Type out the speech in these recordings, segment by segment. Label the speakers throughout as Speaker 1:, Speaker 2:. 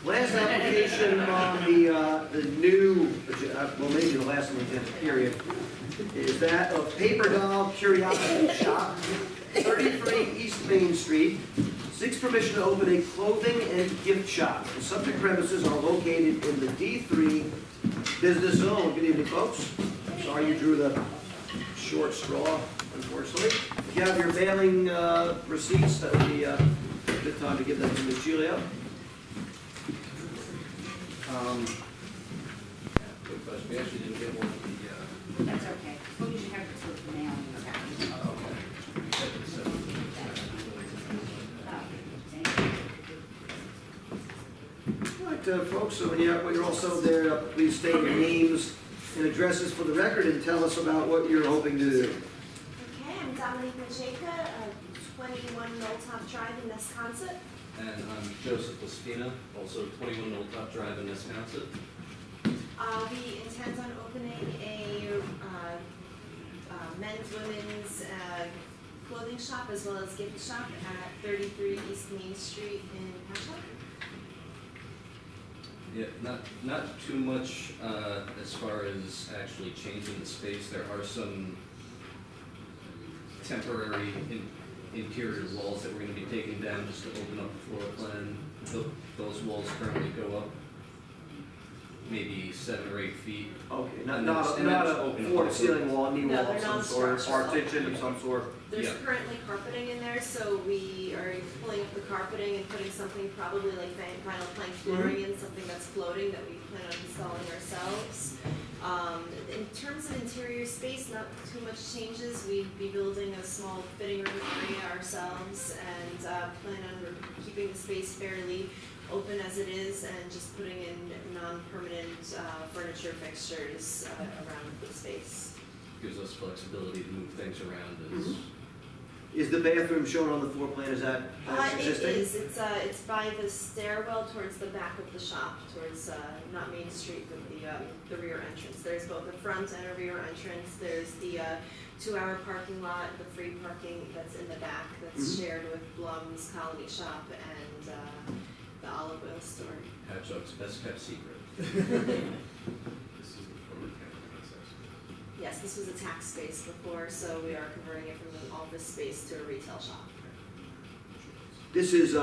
Speaker 1: Last application on the new, well, maybe the last one in this period, is that of Paper Doll Curiosity Shop, 33 East Main Street. Seeks permission to open a clothing and gift shop. The subject premises are located in the D3 business zone. Good evening, folks. Sorry you drew the short straw, unfortunately. If you have your mailing receipts, that would be a good time to give them to Ms. Giulio.
Speaker 2: Quick question, we actually didn't get one of the,
Speaker 3: That's okay. As long as you have it with the mailing.
Speaker 1: All right, folks, so when you're all settled there, please state your names and addresses for the record and tell us about what you're hoping to do.
Speaker 4: Okay, I'm Dominique Macheca, 21 Knolltop Drive in Nesconset.
Speaker 2: and I'm Joseph Espina, also 21 Knolltop Drive in Wisconsin.
Speaker 4: We intend on opening a men's, women's clothing shop as well as gift shop at 33 East Main Street in Patchogue.
Speaker 2: Yeah, not too much as far as actually changing the space. There are some temporary interior walls that we're going to be taking down just to open up the floor plan. Those walls currently go up maybe 7 or 8 feet.
Speaker 1: Okay,
Speaker 2: And
Speaker 1: not
Speaker 2: then
Speaker 1: a
Speaker 2: open
Speaker 1: floor to
Speaker 2: up.
Speaker 1: ceiling wall, knee
Speaker 4: No,
Speaker 1: wall
Speaker 4: they're
Speaker 1: of some sort,
Speaker 4: non-structural.
Speaker 1: partition of some sort.
Speaker 4: There's
Speaker 2: Yeah.
Speaker 4: currently carpeting in there, so we are pulling up the carpeting and putting something probably like vinyl plank flooring in, something that's floating that we plan on installing ourselves. In terms of interior space, not too much changes. We'd be building a small fitting room area ourselves and plan on keeping the space fairly open as it is and just putting in non-permanent furniture fixtures around the space.
Speaker 2: Gives us flexibility to move things around as
Speaker 1: Is the bathroom shown on the floor plan, is that
Speaker 4: It
Speaker 1: existing?
Speaker 4: is, it's by the stairwell towards the back of the shop, towards, not Main Street, but the rear entrance. There's both a front and a rear entrance. There's the 2-hour parking lot, the free parking that's in the back, that's shared with Blum's Colony Shop and the olive oil store.
Speaker 2: Patchogue's best kept secret.
Speaker 4: Yes, this was a tax space before, so we are converting it from an office space to a retail shop.
Speaker 1: This is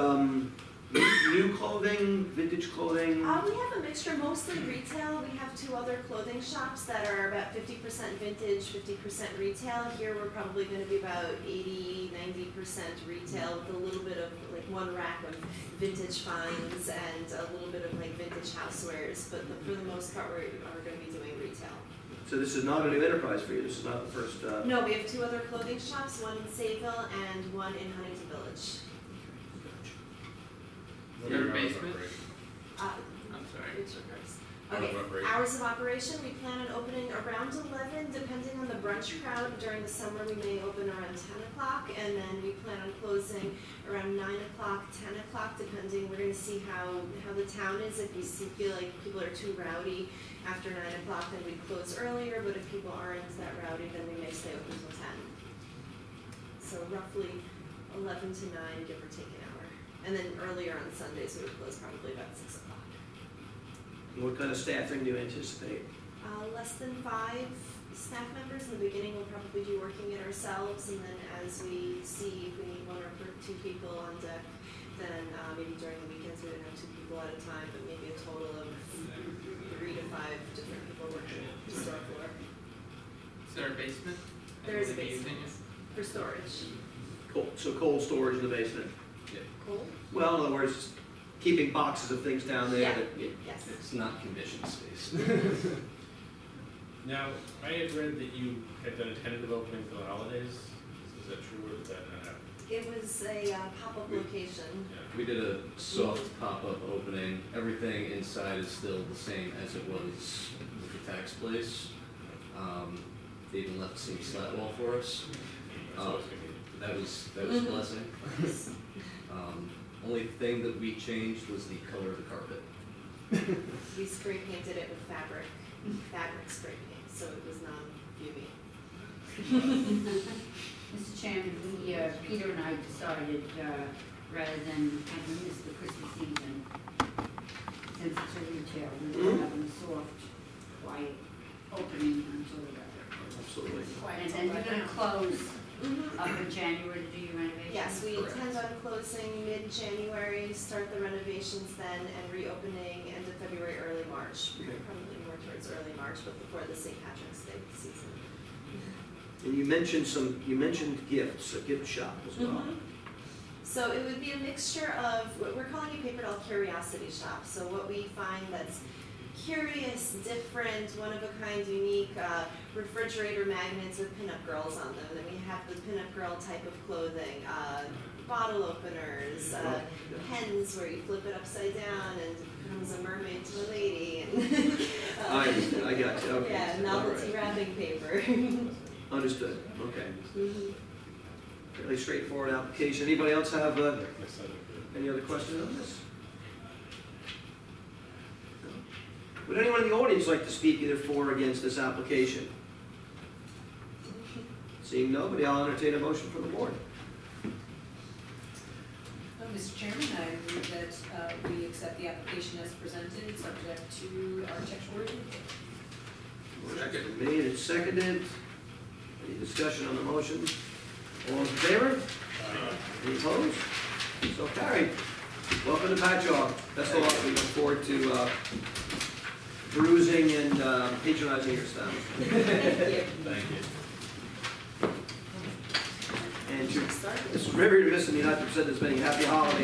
Speaker 1: new clothing, vintage clothing?
Speaker 4: We have a mixture, mostly retail. We have 2 other clothing shops that are about 50% vintage, 50% retail. Here we're probably going to be about 80–90% retail with a little bit of like 1 rack of vintage finds and a little bit of like vintage housewares. But for the most part, we're going to be doing retail.
Speaker 1: So this is not a new enterprise for you, this is not the first...
Speaker 4: No, we have 2 other clothing shops, one in Sayville and one in Huntington Village.
Speaker 5: Is there a basement?
Speaker 4: I'm
Speaker 5: sorry.
Speaker 4: It's yours.
Speaker 5: Hours
Speaker 4: Okay,
Speaker 5: of operation.
Speaker 4: hours of operation, we plan on opening around 11, depending on the brunch crowd. During the summer, we may open around 10 o'clock, and then we plan on closing around 9 o'clock, 10 o'clock, depending. We're gonna see how the town is. If we feel like people are too rowdy after 9 o'clock, then we close earlier, but if people aren't that rowdy, then we may stay open till 10. So roughly 11 to 9, give or take an hour. And then earlier on Sundays, we would close probably about 6 o'clock.
Speaker 1: What kind of staffing do you anticipate?
Speaker 4: Less than 5 staff members. In the beginning, we'll probably be working it ourselves, and then as we see if we need 1 or 2 people on deck, then maybe during the weekends we would have 2 people at a time, but maybe a total of 3 to 5 different people working the store floor.
Speaker 5: Is there a basement?
Speaker 4: There is a
Speaker 5: Will they be
Speaker 4: basement
Speaker 5: using it?
Speaker 4: for storage.
Speaker 1: So cold storage in the basement?
Speaker 4: Cool?
Speaker 1: Well, in other words, keeping boxes of things down there
Speaker 4: Yeah.
Speaker 1: that...
Speaker 4: Yes.
Speaker 2: It's not conditioned space.
Speaker 6: Now, I had read that you had done a tentative opening for the holidays. Is that true, or did that not happen?
Speaker 4: It was a pop-up location.
Speaker 6: Yeah.
Speaker 2: We did a soft pop-up opening. Everything inside is still the same as it was with the tax place. They even left some slat wall for us.
Speaker 6: That's always convenient.
Speaker 2: That was a blessing. Only thing that we changed was the color of the carpet.
Speaker 4: We spray painted it with fabric spray paint, so it was non-UV.
Speaker 3: Mr. Chairman, Peter and I decided, rather than having this the Christmas season, since it's a retail, we
Speaker 1: Mhm.
Speaker 3: will have a soft, quiet opening until the
Speaker 1: Absolutely.
Speaker 3: And then you're gonna close
Speaker 4: Mhm.
Speaker 3: up in January to do your renovation?
Speaker 4: Yes, we
Speaker 1: Correct.
Speaker 4: intend on closing mid-January, start the renovations then, and reopening end of February, early March.
Speaker 1: Okay.
Speaker 4: Probably more towards early March, but before the St. Patrick's Day season.
Speaker 1: And you mentioned gifts, a gift shop as well.
Speaker 4: Mhm. So it would be a mixture of, we're calling it Paper Doll Curiosity Shop. So what we find that's curious, different, one-of-a-kind, unique refrigerator magnets with pinup girls on them. Then we have the pinup girl type of clothing, bottle openers, pens where you flip it upside down and it becomes a mermaid to a lady. And
Speaker 1: I got you, okay.
Speaker 4: Yeah,
Speaker 1: All
Speaker 4: novelty
Speaker 1: right.
Speaker 4: wrapping paper.
Speaker 1: Understood, okay.
Speaker 4: Mhm.
Speaker 1: Fairly straightforward application. Anybody else have
Speaker 6: Next item.
Speaker 1: any other questions on this? No? Would anyone in the audience like to speak either for or against this application? Seeing nobody, I'll entertain a motion from the board.
Speaker 7: Mr. Chairman, I move that we accept the application as presented, subject to architectural review.
Speaker 1: Motion's been made and seconded. Any discussion on the motion? All in favor? Any opposed? So carried. Welcome to Patchogue. Best of luck. We look forward to perusing and patronizing your staff.
Speaker 6: Thank you.
Speaker 1: And to Mrs. River, you're missing me not to present this many happy holidays.